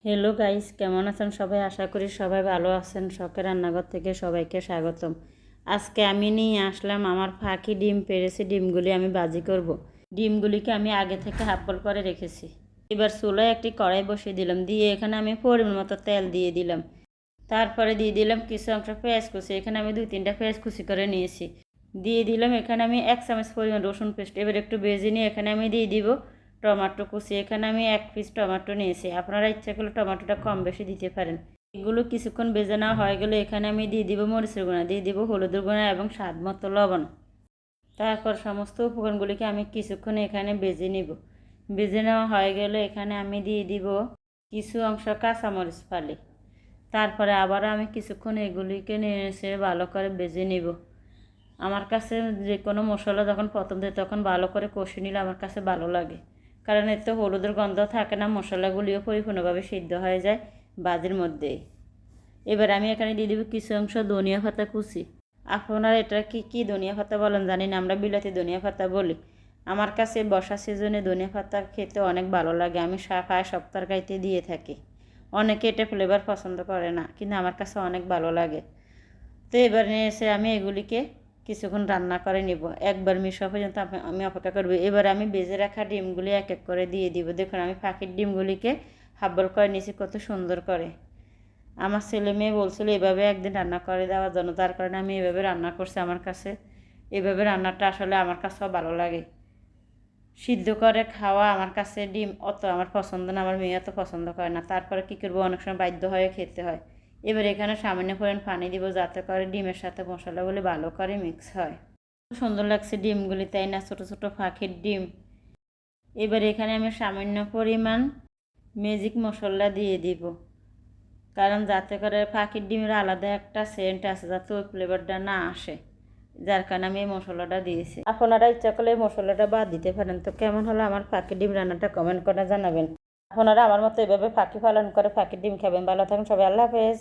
Hello guys, কেমন আছেন সবাই? আশা করি সবাই ভালো আছেন। শখের রান্নাঘর থেকে সবাইকে স্বাগতম। আজকে আমি নিয়ে আসলাম আমার ফাঁকি ডিম পেড়েছি। ডিমগুলি আমি ভাজি করব। ডিমগুলিকে আমি আগে থেকে হাফ বয়েল করে রেখেছি। এবার চুলায় একটি কড়াই বসিয়ে দিলাম, দিয়ে এখানে আমি পরিমাণ মতো তেল দিয়ে দিলাম। তারপরে দিয়ে দিলাম কিছু অংশ পেঁয়াজ কুচি। এখানে আমি 2-3টা পেঁয়াজ কুচি করে নিয়েছি। দিয়ে দিলাম এখানে আমি 1 চামচ পরিমাণ রসুন পেস্ট। এবার একটু ভেজে নিয়ে এখানে আমি দিয়ে দিব টমেটো কুচি। এখানে আমি 1 পিস টমেটো নিয়েছি। আপনারা ইচ্ছা করলে টমেটোটা কম বেশি দিতে পারেন। এগুলো কিছুক্ষণ ভেজে নেওয়া হয়ে গেলে এখানে আমি দিয়ে দিব মরিচের গুঁড়া, দিয়ে দিব হলুদের গুঁড়া এবং স্বাদ মতো লবণ। তারপর সমস্ত উপকরণগুলিকে আমি কিছুক্ষণ এখানে ভেজে নিব। ভেজে নেওয়া হয়ে গেলে এখানে আমি দিয়ে দিব কিছু অংশ কাঁচামরিচ ফালি। তারপরে আবার আমি কিছুক্ষণ এগুলিকে নেড়ে ভালো করে ভেজে নিব। আমার কাছে যে কোনো মশলা যখন প্রথম দিই তখন ভালো করে কষে নিলে আমার কাছে ভালো লাগে, কারণ এতে হলুদের গন্ধ থাকে না, মশলাগুলিও পরিপূর্ণভাবে সিদ্ধ হয়ে যায় ভাজির মধ্যেই। এবার আমি এখানে দিয়ে দিব কিছু অংশ ধনিয়া পাতা কুচি। আপনারা এটা কি ধনিয়া পাতা বলেন জানি না, আমরা বিলাতি ধনিয়া পাতা বলি। আমার কাছে বর্ষা সিজনে ধনিয়া পাতা খেতে অনেক ভালো লাগে। আমি প্রায় সব তরকারিতে দিয়ে থাকি। অনেকে এটা ফ্লেভার পছন্দ করে না, কিন্তু আমার কাছে অনেক ভালো লাগে। তো এবার নিয়ে এসে আমি এগুলিকে কিছুক্ষণ রান্না করে নিব। একবার মিশা পর্যন্ত আমি অপেক্ষা করব। এবার আমি ভেজে রাখা ডিমগুলি এক এক করে দিয়ে দিব। দেখুন আমি ফাঁকির ডিমগুলিকে হাফ বয়েল করে নিয়েছি কত সুন্দর করে। আমার ছেলে মেয়ে বলছিল এভাবে একদিন রান্না করে দেওয়ার জন্য, তার কারণে আমি এভাবে রান্না করছি। আমার কাছে এভাবে রান্নাটা আসলে আমার কাছেও ভালো লাগে। সিদ্ধ করে খাওয়া আমার কাছে ডিম অত আমার পছন্দ না, আমার মেয়ে অত পছন্দ করে না। তারপরে কী করবো, অনেক সময় বাধ্য হয়ে খেতে হয়। এবার এখানে সামান্য পরিমাণ পানি দিব, যাতে করে ডিমের সাথে মশলাগুলি ভালো করে মিক্স হয়। সুন্দর লাগছে ডিমগুলি, তাই না? ছোটো ছোটো ফাঁকির ডিম। এবার এখানে আমি সামান্য পরিমাণ ম্যাজিক মশলা দিয়ে দিব, কারণ যাতে করে ফাঁকির ডিমের আলাদা একটা সেন্ট আছে, যাতে ওই ফ্লেভারটা না আসে, যার কারণে আমি এই মশলাটা দিয়েছি। আপনারা ইচ্ছা করলে এই মশলাটা বাদ দিতে পারেন। তো কেমন হলো আমার ফাঁকি ডিম রান্নাটা কমেন্ট করে জানাবেন। আপনারা আমার মতো এভাবে ফাঁকি পালন করে ফাঁকির ডিম খাবেন। ভালো থাকুন সবাই, আল্লাহ হাফেজ।